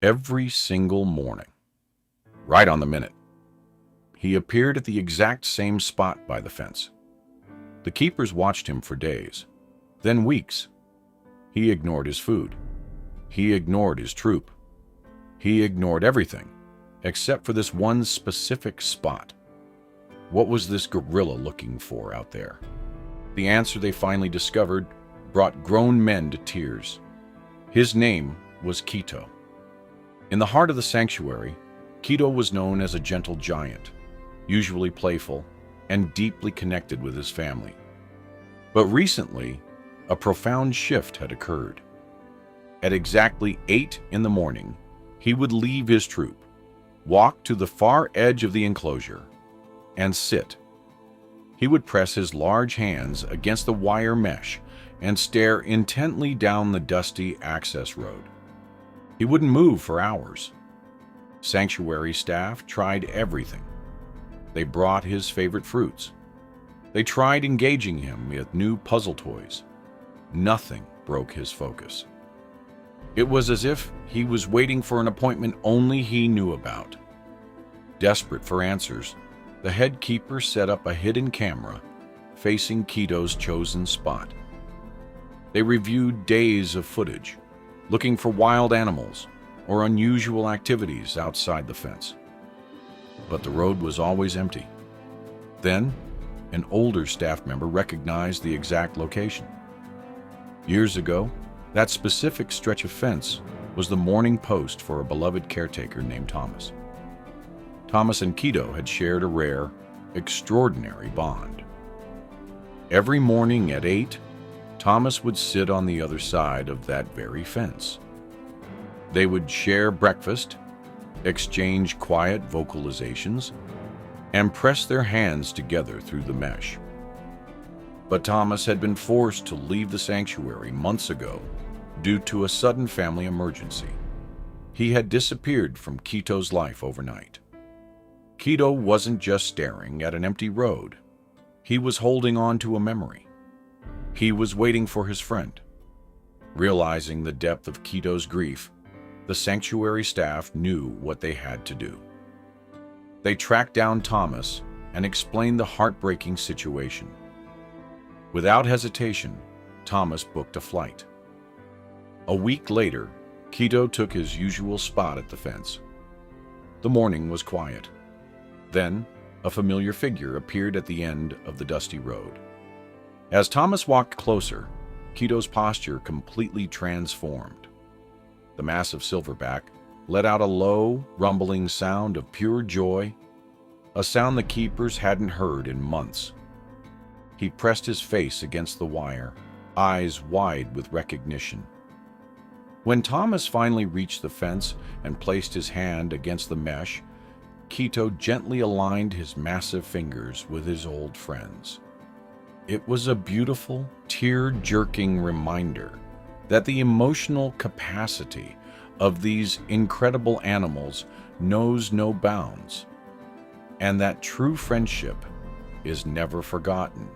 Every single morning, right on the minute, he appeared at the exact same spot by the fence. The keepers watched him for days, then weeks. He ignored his food. He ignored his troop. He ignored everything, except for this one specific spot. What was this gorilla looking for out there? The answer they finally discovered brought grown men to tears. His name was Kito. In the heart of the sanctuary, Kito was known as a gentle giant, usually playful and deeply connected with his family. But recently, a profound shift had occurred. At exactly 8 in the morning, he would leave his troop, walk to the far edge of the enclosure, and sit. He would press his large hands against the wire mesh and stare intently down the dusty access road. He wouldn't move for hours. Sanctuary staff tried everything. They brought his favorite fruits. They tried engaging him with new puzzle toys. Nothing broke his focus. It was as if he was waiting for an appointment only he knew about. Desperate for answers, the head keeper set up a hidden camera facing Kito's chosen spot. They reviewed days of footage, looking for wild animals or unusual activities outside the fence. But the road was always empty. Then, an older staff member recognized the exact location. Years ago, that specific stretch of fence was the morning post for a beloved caretaker named Thomas. Thomas and Kito had shared a rare, extraordinary bond. Every morning at 8, Thomas would sit on the other side of that very fence. They would share breakfast, exchange quiet vocalizations, and press their hands together through the mesh. But Thomas had been forced to leave the sanctuary months ago due to a sudden family emergency. He had disappeared from Kito's life overnight. Kito wasn't just staring at an empty road. He was holding on to a memory. He was waiting for his friend. Realizing the depth of Kito's grief, the sanctuary staff knew what they had to do. They tracked down Thomas and explained the heartbreaking situation. Without hesitation, Thomas booked a flight. A week later, Kito took his usual spot at the fence. The morning was quiet. Then, a familiar figure appeared at the end of the dusty road. As Thomas walked closer, Kito's posture completely transformed. The massive silverback let out a low, rumbling sound of pure joy, a sound the keepers hadn't heard in months. He pressed his face against the wire, eyes wide with recognition. When Thomas finally reached the fence and placed his hand against the mesh, Kito gently aligned his massive fingers with his old friend's. It was a beautiful, tear-jerking reminder that the emotional capacity of these incredible animals knows no bounds, and that true friendship is never forgotten.